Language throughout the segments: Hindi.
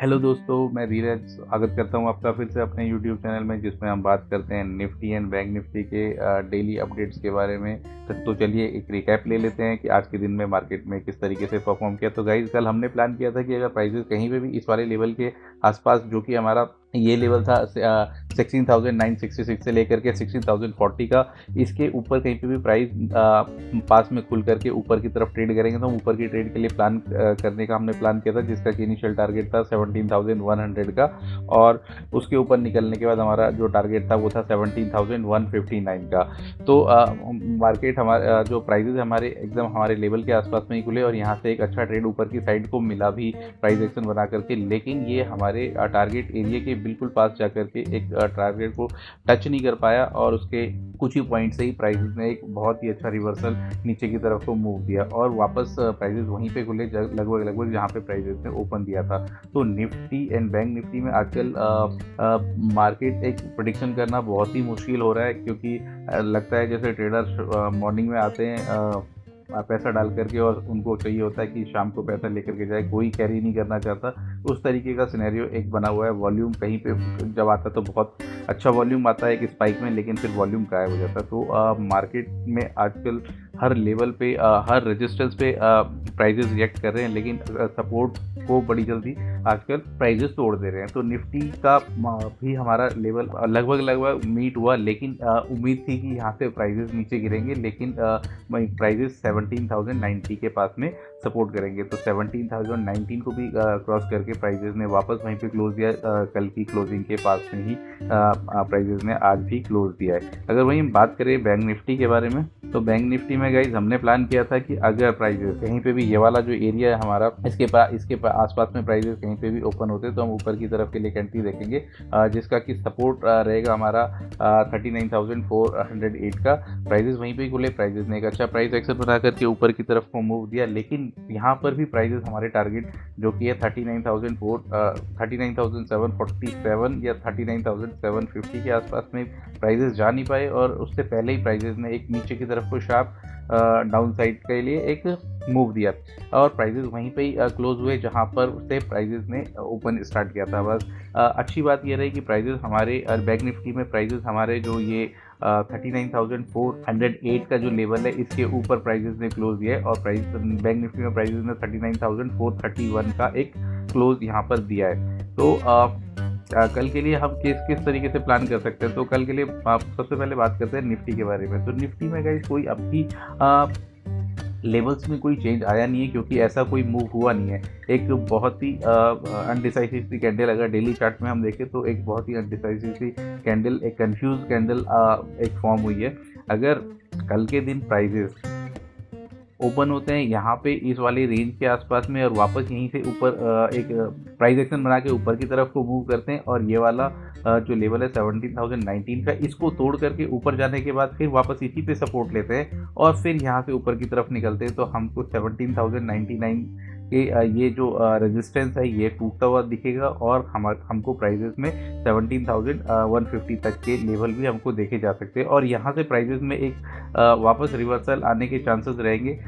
हेलो दोस्तों, मैं धीरज स्वागत करता हूं आपका फिर से अपने यूट्यूब चैनल में, जिसमें हम बात करते हैं निफ्टी एंड बैंक निफ्टी के डेली अपडेट्स के बारे में। तो चलिए एक रिकैप ले लेते हैं कि आज के दिन में मार्केट में किस तरीके से परफॉर्म किया। तो गाइस, कल हमने प्लान किया था कि अगर प्राइसेस कहीं पे भी इस वाले लेवल के आसपास, जो कि हमारा ये लेवल था 16,966 से लेकर के 16,040 का, इसके ऊपर कहीं पे भी प्राइस पास में खुल करके ऊपर की तरफ ट्रेड करेंगे तो हम ऊपर की ट्रेड के लिए प्लान करने का हमने प्लान किया था, जिसका कि इनिशियल टारगेट था 17,100 का। और उसके ऊपर निकलने के बाद हमारा जो टारगेट था वो था 17,159 का। तो मार्केट हमारे जो प्राइजेस हमारे एकदम हमारे लेवल के आसपास में ही खुले और यहाँ से एक अच्छा ट्रेड ऊपर की साइड को मिला भी प्राइस एक्शन बना करके, लेकिन ये हमारे टारगेट एरिया के बिल्कुल पास जा करके एक टारगेट को टच नहीं कर पाया और उसके कुछ ही पॉइंट से ही प्राइसेस ने एक बहुत ही अच्छा रिवर्सल नीचे की तरफ को मूव दिया और वापस प्राइसेस वहीं पे खुले लगभग जहाँ पे प्राइसेस ने ओपन दिया था। तो निफ्टी एंड बैंक निफ्टी में आजकल मार्केट एक प्रेडिक्शन करना बहुत ही मुश्किल हो रहा है, क्योंकि लगता है जैसे ट्रेडर्स मॉर्निंग में आते हैं पैसा डाल करके और उनको चाहिए होता है कि शाम को पैसा लेकर के जाए, कोई कैरी नहीं करना चाहता। उस तरीके का सिनेरियो एक बना हुआ है। वॉल्यूम कहीं पे जब आता है तो बहुत अच्छा वॉल्यूम आता है एक स्पाइक में, लेकिन फिर वॉल्यूम गायब हो जाता है। तो मार्केट में आजकल हर लेवल पे हर रेजिस्टेंस पे प्राइजेस रिएक्ट कर रहे हैं, लेकिन सपोर्ट को बड़ी जल्दी आजकल प्राइजेस तोड़ दे रहे हैं। तो निफ्टी का भी हमारा लेवल लगभग मीट हुआ, लेकिन उम्मीद थी कि यहाँ से प्राइजेस नीचे गिरेंगे, लेकिन प्राइजेस 17,090 के पास में सपोर्ट करेंगे। तो 17,019 को भी क्रॉस करके प्राइजेस ने वापस वहीं पे क्लोज दिया। कल की क्लोजिंग के पास में ही प्राइजेस ने आज भी क्लोज दिया है। अगर वहीं हम बात करें बैंक निफ्टी के बारे में, तो बैंक निफ्टी में गाइज हमने प्लान किया था कि अगर प्राइजेस कहीं पे भी ये वाला जो एरिया है हमारा, इसके आसपास में प्राइजेस कहीं पे भी ओपन होते तो हम ऊपर की तरफ के लिए एंट्री देखेंगे, जिसका कि सपोर्ट रहेगा हमारा 39,408 का। प्राइजेस वहीं पे ही खुले, प्राइजेस ने एक अच्छा प्राइस एक्शन बना करके ऊपर की तरफ को मूव दिया, लेकिन यहाँ पर भी प्राइजेस हमारे टारगेट जो कि है 39,747 या 39,750 के आसपास में प्राइजेस जा नहीं पाए, और उससे पहले ही प्राइजेस ने एक नीचे की तरफ को शार्प डाउन साइड के लिए एक मूव दिया और प्राइजेस वहीं पे ही क्लोज हुए जहां पर से प्राइजेस ने ओपन स्टार्ट किया था। बस अच्छी बात ये रही कि प्राइजेस हमारे बैंक निफ्टी में प्राइजेस हमारे जो ये 39,408 का जो लेवल है इसके ऊपर प्राइजेस ने क्लोज दिया है, और प्राइस बैंक निफ्टी में प्राइजेस ने 39,431 का एक क्लोज यहाँ पर दिया है। तो कल के लिए हम किस तरीके से प्लान कर सकते हैं। तो कल के लिए सबसे पहले बात करते हैं निफ्टी के बारे में। तो निफ्टी में गाइस कोई अभी लेवल्स में कोई चेंज आया नहीं है, क्योंकि ऐसा कोई मूव हुआ नहीं है। एक बहुत ही अनडिसाइसिव सी कैंडल, अगर डेली चार्ट में हम देखें तो एक बहुत ही अनडिसाइसिव सी कैंडल, एक कंफ्यूज कैंडल एक फॉर्म हुई है। अगर कल के दिन प्राइजेस ओपन होते हैं यहाँ पे इस वाले रेंज के आसपास में और वापस यहीं से ऊपर एक प्राइस एक्शन बना के ऊपर की तरफ को मूव करते हैं, और ये वाला जो लेवल है 17,019 का, इसको तोड़ करके ऊपर जाने के बाद फिर वापस इसी पे सपोर्ट लेते हैं और फिर यहाँ से ऊपर की तरफ निकलते हैं, तो हमको 17,099 के ये जो रेजिस्टेंस है ये टूटता हुआ दिखेगा, और हमको प्राइजेस में 17,150 तक के लेवल भी हमको देखे जा सकते हैं। और यहाँ से प्राइजेस में एक वापस रिवर्सल आने के चांसेस रहेंगे,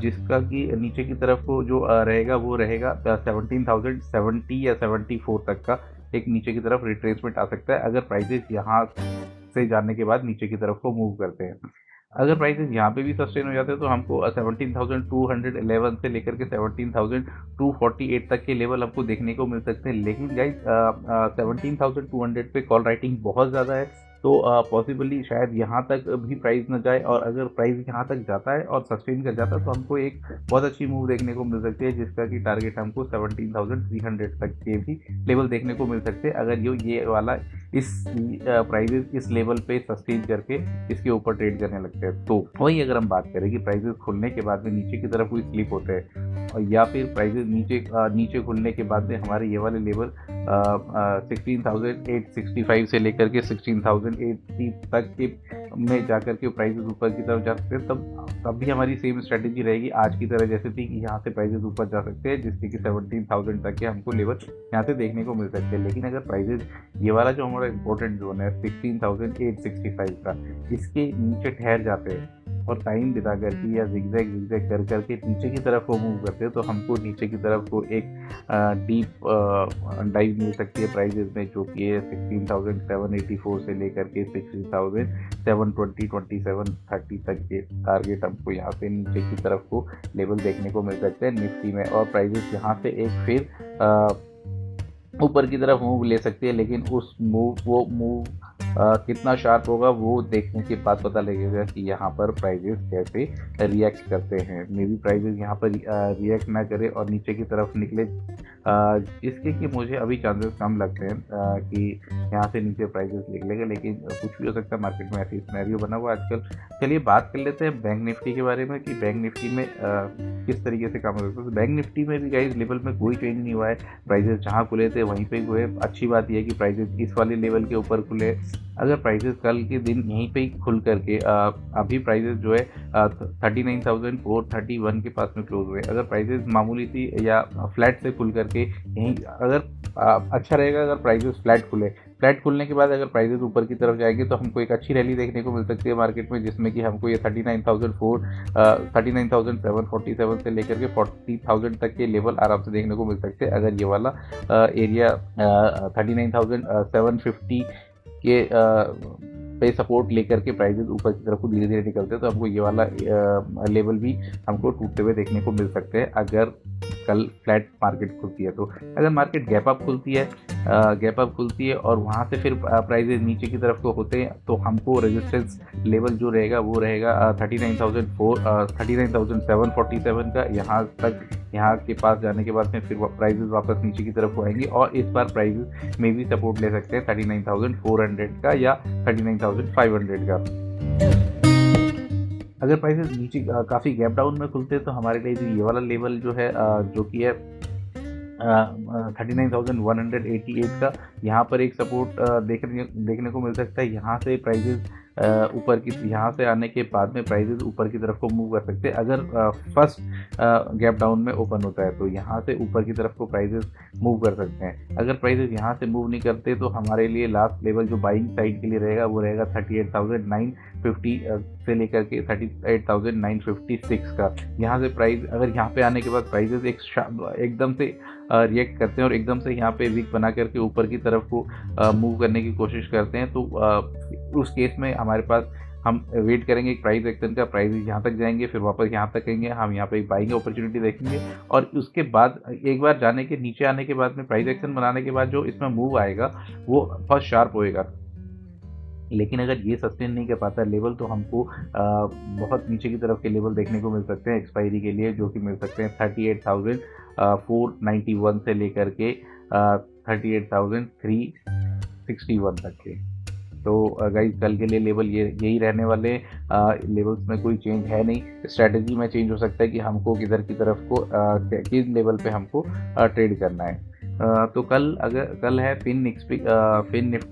जिसका कि नीचे की तरफ को जो रहेगा वो रहेगा 17,070 या 74 तक का एक नीचे की तरफ रिट्रेसमेंट आ सकता है, अगर प्राइजेस यहाँ से जाने के बाद नीचे की तरफ को मूव करते हैं। अगर प्राइसेस यहाँ पे भी सस्टेन हो जाते हैं तो हमको 17,211 से लेकर के 17,248 तक के लेवल हमको देखने को मिल सकते हैं। लेकिन गाइज 17,200 पे कॉल राइटिंग बहुत ज़्यादा है, तो पॉसिबली शायद यहाँ तक भी प्राइस न जाए, और अगर प्राइस यहाँ तक जाता है और सस्टेन कर जाता है तो हमको एक बहुत अच्छी मूव देखने को मिल सकती है, जिसका कि टारगेट हमको 17,300 तक के भी लेवल देखने को मिल सकते हैं, अगर ये वाला इस प्राइजेस इस लेवल पे सस्टेन करके इसके ऊपर ट्रेड करने लगते हैं। तो वही अगर हम बात करें कि प्राइजेस खुलने के बाद में नीचे की तरफ कोई स्लिप होते हैं, और या फिर प्राइजेस नीचे खुलने के बाद में हमारे ये वाले लेवल 16,865 से लेकर के 16,080 तक के में जाकर के प्राइजेस ऊपर की तरफ जा सकते हैं, तब भी हमारी सेम स्ट्रेटेजी रहेगी आज की तरह, जैसे थी कि यहाँ से प्राइजेस ऊपर जा सकते हैं, जिससे कि 17,000 तक के हमको लेवल यहाँ से देखने को मिल सकते हैं। लेकिन अगर प्राइजेस ये वाला जो हमारा इंपॉर्टेंट जोन है 16,865 का, इसके नीचे ठहर जाते हैं और टाइम बिता करके या जिगजैग जिगजैग कर करके नीचे की तरफ वो मूव करते हैं तो हमको नीचे की तरफ को एक डीप डाइव मिल सकती है प्राइजेस में, जो कि है 16,784 से लेकर के 16,720, 27, 30 तक के टारगेट हमको यहाँ से नीचे की तरफ को लेवल देखने को मिल सकते हैं निफ्टी में। और प्राइजेस यहाँ से एक फिर ऊपर की तरफ मूव ले सकती है, लेकिन वो मूव कितना शार्प होगा वो देखने के बाद पता लगेगा कि यहाँ पर प्राइजेस कैसे रिएक्ट करते हैं। मे बी प्राइजेस यहाँ पर रिएक्ट ना करे और नीचे की तरफ निकले, जिसके कि मुझे अभी चांसेस कम लगते हैं कि यहाँ से नीचे प्राइजेस निकलेगा, लेकिन कुछ भी हो सकता है, मार्केट में ऐसी सिनेरियो बना हुआ आजकल। चलिए बात कर लेते हैं बैंक निफ्टी के बारे में कि बैंक निफ्टी में किस तरीके से काम करता है। बैंक निफ्टी में भी गाइस लेवल में कोई चेंज नहीं हुआ है, प्राइजेस जहाँ खुले थे वहीं पे हुए। अच्छी बात यह है कि प्राइजेस इस वाले लेवल के ऊपर खुले। अगर प्राइजेस कल के दिन यहीं पे ही खुल करके अभी प्राइजेस जो है 39,431 के पास में क्लोज हुए। अगर प्राइजेस मामूली सी या फ्लैट से खुल करके यहीं अगर अच्छा रहेगा, अगर प्राइजेस फ्लैट खुलने के बाद अगर प्राइजेस ऊपर की तरफ जाएंगे तो हमको एक अच्छी रैली देखने को मिल सकती है मार्केट में, जिसमें कि हमको ये 39,747 से लेकर के 40,000 तक के लेवल आराम से देखने को मिल सकते हैं। अगर ये वाला एरिया 39,750 के पे सपोर्ट लेकर के प्राइजेस ऊपर की तरफ को धीरे धीरे निकलते हैं तो हमको ये वाला लेवल भी हमको टूटते हुए देखने को मिल सकते हैं अगर कल फ्लैट मार्केट खुलती है। तो अगर मार्केट गैप अप खुलती है और वहाँ से फिर प्राइजेस नीचे की तरफ को होते हैं तो हमको रेजिस्टेंस लेवल जो रहेगा वो रहेगा 39,747 का। यहाँ के पास जाने के बाद में फिर प्राइजेस वापस नीचे की तरफ आएंगी और इस बार प्राइजेस में भी सपोर्ट ले सकते हैं 39,400 का या 39,500 का। अगर प्राइसेस नीचे काफ़ी गैप डाउन में खुलते हैं तो हमारे लिए ये वाला लेवल जो है जो कि है 39,188 का, यहाँ पर एक सपोर्ट देखने को मिल सकता है। यहाँ से प्राइजेस यहाँ से आने के बाद में प्राइजेस ऊपर की तरफ को मूव कर सकते हैं। अगर फर्स्ट गैप डाउन में ओपन होता है तो यहाँ से ऊपर की तरफ को प्राइजेस मूव कर सकते हैं। अगर प्राइजेस यहाँ से मूव नहीं करते तो हमारे लिए लास्ट लेवल जो बाइंग साइड के लिए रहेगा वो रहेगा 38,950 से लेकर के 38,956 का। यहाँ से प्राइस अगर यहाँ पे आने के बाद प्राइजेस एकदम से रिएक्ट करते हैं और एकदम से यहाँ पे वीक बना करके ऊपर की तरफ को मूव करने की कोशिश करते हैं तो उस केस में हमारे पास हम वेट करेंगे एक प्राइस एक्शन का, प्राइस यहाँ तक जाएंगे फिर वापस यहाँ तक आएंगे, हम यहाँ पे एक बाइंग अपॉर्चुनिटी देखेंगे और उसके बाद एक बार जाने के नीचे आने के बाद में प्राइस एक्शन बनाने के बाद जो इसमें मूव आएगा वो फर्स्ट शार्प होएगा। लेकिन अगर ये सस्टेन नहीं कर पाता लेवल तो हमको बहुत नीचे की तरफ के लेवल देखने को मिल सकते हैं एक्सपायरी के लिए, जो कि मिल सकते हैं 38,491 से लेकर के 38,361 तक के। तो गाइस कल के लिए लेवल यही रहने वाले लेवल्स में कोई चेंज है नहीं। स्ट्रैटेजी में चेंज हो सकता है कि हमको किधर की तरफ को किस लेवल पे हमको ट्रेड करना है। तो कल है फिन निफ्टी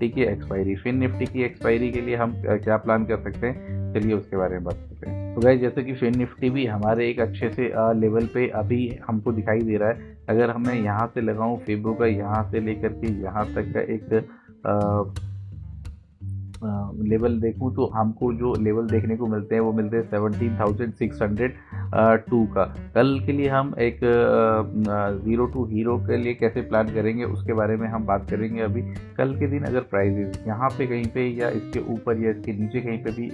की एक्सपायरी। फिन निफ्टी की एक्सपायरी के लिए हम क्या प्लान कर सकते हैं, चलिए उसके बारे में बात करते हैं। तो गाइस जैसे कि फिन निफ्टी भी हमारे एक अच्छे से लेवल पे अभी हमको दिखाई दे रहा है। अगर मैं यहाँ से लगाऊँ फेबो का यहाँ से लेकर के यहाँ तक का एक लेवल देखूं तो हमको जो लेवल देखने को मिलते हैं वो मिलते हैं 17,602 का। कल के लिए हम एक ज़ीरो टू हीरो के लिए कैसे प्लान करेंगे उसके बारे में हम बात करेंगे अभी। कल के दिन अगर प्राइजेस यहाँ पे कहीं पे या इसके ऊपर या इसके नीचे कहीं पे भी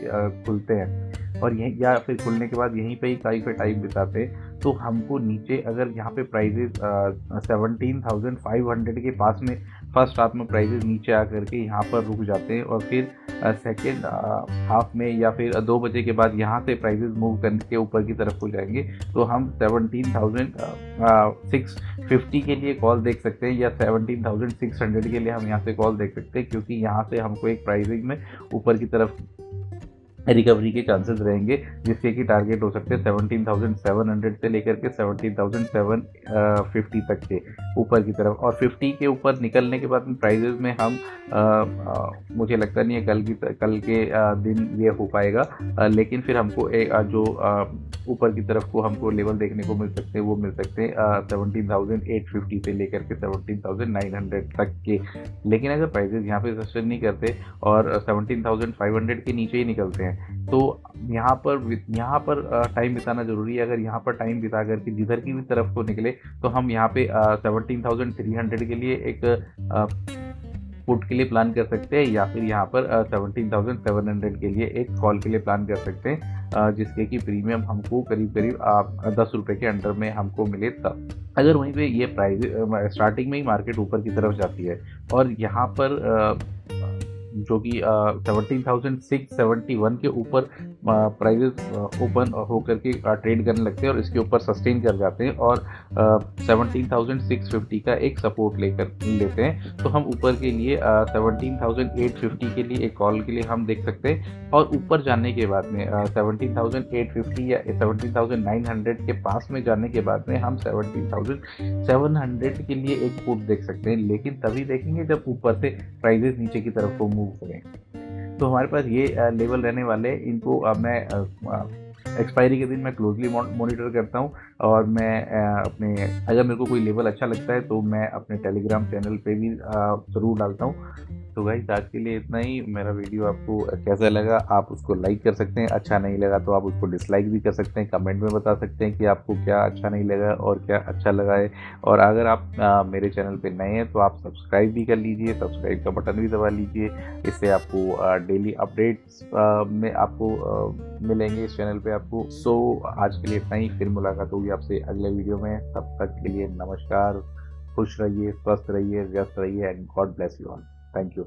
खुलते हैं और यहीं या फिर खुलने के बाद यहीं पे ही कहीं पे टाइम बिताते हैं तो हमको नीचे अगर यहाँ पे प्राइजेस 17,500 के पास में फर्स्ट हाफ में प्राइजेस नीचे आकर के यहाँ पर रुक जाते हैं और फिर सेकेंड हाफ में या फिर 2 बजे के बाद यहाँ से प्राइजेस मूव करके ऊपर की तरफ हो जाएंगे तो हम 17,650 के लिए कॉल देख सकते हैं या 17,600 के लिए हम यहाँ से कॉल देख सकते हैं, क्योंकि यहाँ से हमको एक प्राइसिंग में ऊपर की तरफ रिकवरी के चांसेस रहेंगे, जिसके कि टारगेट हो सकते हैं 17,700 से लेकर के 17,750 तक के ऊपर की तरफ। और 50 के ऊपर निकलने के बाद प्राइजेस में हम मुझे लगता नहीं है कल के दिन ये हो पाएगा, लेकिन फिर हमको जो ऊपर की तरफ को हमको लेवल देखने को मिल सकते हैं वो मिल सकते हैं 17,850 से लेकर के 17,900 तक के। लेकिन अगर प्राइजेस यहाँ पे सस्टेन नहीं करते और 17,500 के नीचे ही निकलते हैं तो यहाँ पर टाइम बिताना ज़रूरी है। अगर यहाँ पर टाइम बिता कर के जिधर की भी तरफ को निकले तो हम यहाँ पे 17,300 के लिए एक पुट के लिए प्लान कर सकते हैं, या फिर यहाँ पर 17,700 के लिए एक कॉल के लिए प्लान कर सकते हैं, जिसके कि प्रीमियम हमको करीब करीब ₹10 के अंडर में हमको मिले तब। अगर वहीं पे ये प्राइस स्टार्टिंग में ही मार्केट ऊपर की तरफ जाती है और यहाँ पर जो कि 17,671 के ऊपर प्राइजेस ओपन होकर के ट्रेड करने लगते हैं और इसके ऊपर सस्टेन कर जाते हैं और 17,650 का एक सपोर्ट लेते हैं, तो हम ऊपर के लिए 17,850 के लिए एक कॉल के लिए हम देख सकते हैं। और ऊपर जाने के बाद में 17,850 या 17,900 के पास में जाने के बाद में हम 17,700 के लिए एक पुट देख सकते हैं, लेकिन तभी देखेंगे जब ऊपर से प्राइजेस नीचे की तरफ को मूव करें। तो हमारे पास ये लेवल रहने वाले हैं। इनको मैं एक्सपायरी के दिन मैं क्लोजली मॉनिटर करता हूँ और मैं अपने अगर मेरे को कोई लेवल अच्छा लगता है तो मैं अपने टेलीग्राम चैनल पे भी ज़रूर डालता हूँ। तो गाइस आज के लिए इतना ही। मेरा वीडियो आपको कैसा लगा आप उसको लाइक कर सकते हैं, अच्छा नहीं लगा तो आप उसको डिसलाइक भी कर सकते हैं, कमेंट में बता सकते हैं कि आपको क्या अच्छा नहीं लगा और क्या अच्छा लगा है। और अगर आप मेरे चैनल पे नए हैं तो आप सब्सक्राइब भी कर लीजिए, सब्सक्राइब का बटन भी दबा लीजिए। इससे आपको डेली अपडेट्स में आपको मिलेंगे इस चैनल पे आपको। सो आज के लिए इतना ही, फिर मुलाकात होगी आपसे अगले वीडियो में। तब तक के लिए नमस्कार, खुश रहिए, स्वस्थ रहिए, व्यस्त रहिए and God bless you all. Thank you.